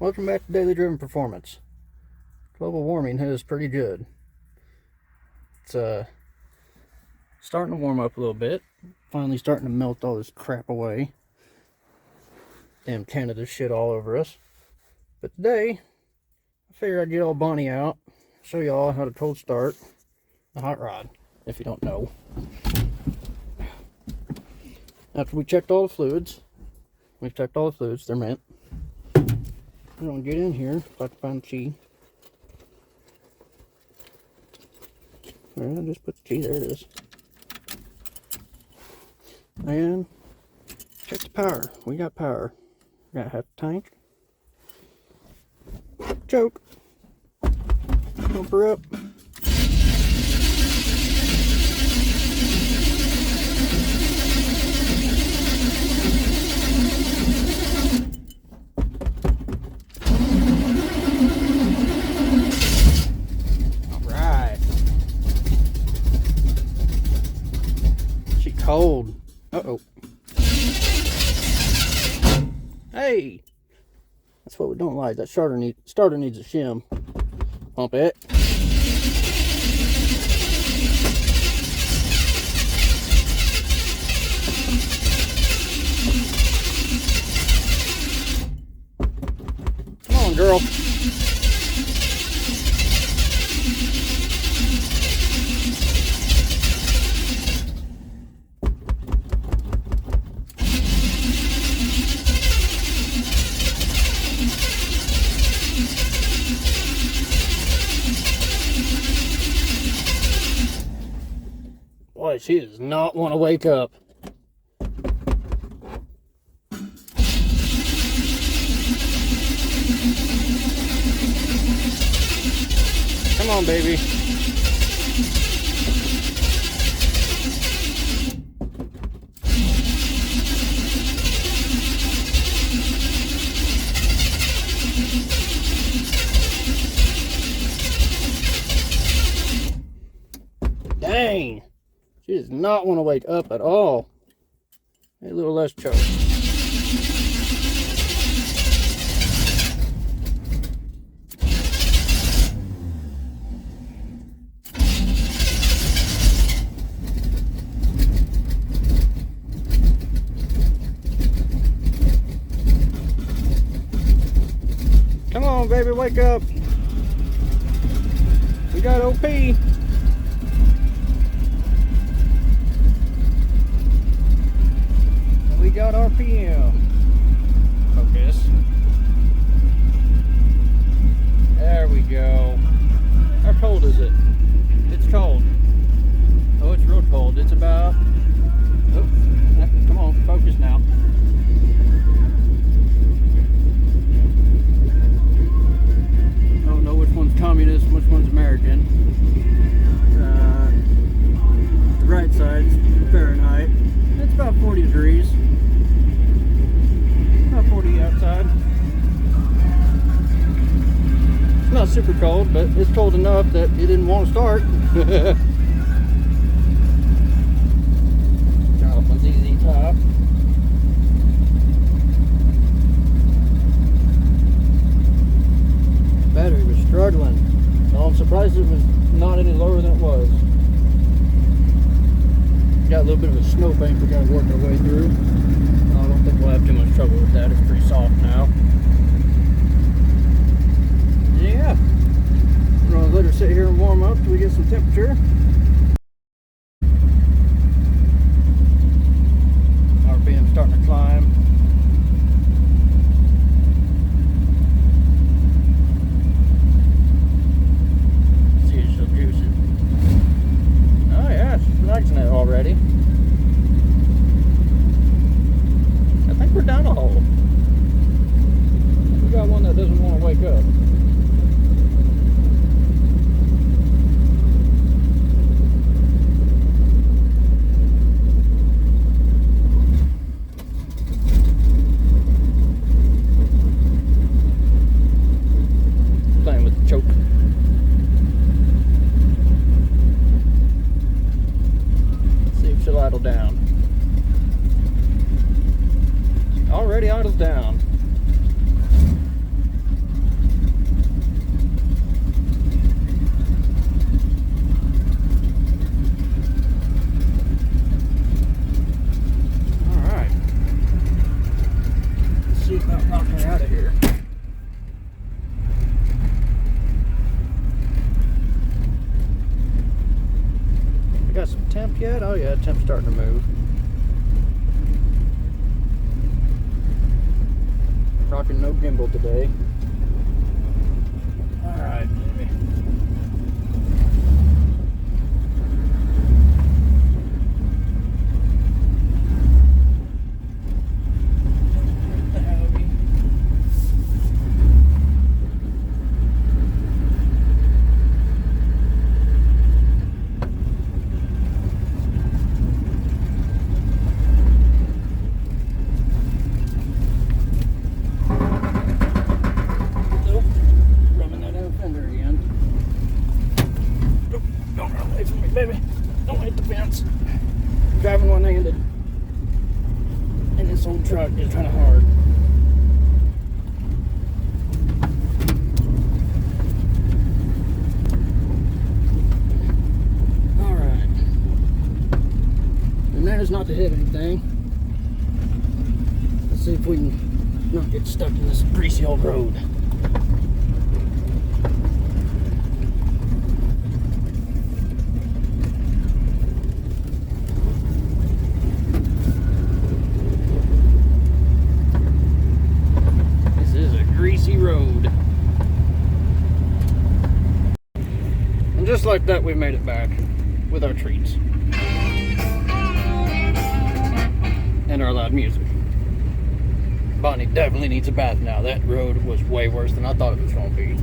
Welcome back to Daily Driven Performance. Global warming is pretty good. It's starting to warm up a little bit. Finally starting to melt all this crap away. Damn Canada shit all over us. But today, I figured I'd get all Bonnie out, show y'all how to cold start a hot rod, if you don't know. After we checked all the fluids, they're mint. We're gonna get in here, if I can find the key. Alright, just put the key, there it is. And check the power. We got power. We got half the tank. Choke. Pump her up. Cold. Uh-oh. Hey! That's what we don't like. That starter needs a shim. Pump it. Come on, girl. Boy, she does not want to wake up. Come on, baby. Dang. She does not want to wake up at all. A little less choke. Come on, baby, wake up. We got OP. We got RPM. Focus. There we go. How cold is it? It's cold. Oh, it's real cold. It's about... Oh, come on, focus now. I don't know which one's communist, which one's American. The right side's Fahrenheit. It's about 40 degrees. About 40 outside. It's not super cold, but it's cold enough that it didn't want to start. Turn off my ZZ Top. Battery was struggling. So I'm surprised it was not any lower than it was. Got a little bit of a snowbank we got to work our way through. I don't think we'll have too much trouble with that. It's pretty soft now. Yeah. I'm going to let her sit here and warm up till we get some temperature. RPM starting to climb. See if she'll juice it. Oh yeah, she's relaxing it already. I think we're down a hole. see about knocking her out of here. We got some temp yet? Oh yeah, temp's starting to move. Rocking no gimbal today. Alright, baby. Baby, don't hit the fence. Driving one-handed. And this old truck is kind of hard. Alright. And that is not to hit anything. Let's see if we can not get stuck in this greasy old road. Road. And just like that, we made it back with our treats and our loud music. Bonnie definitely needs a bath now. That road was way worse than I thought it was going to be.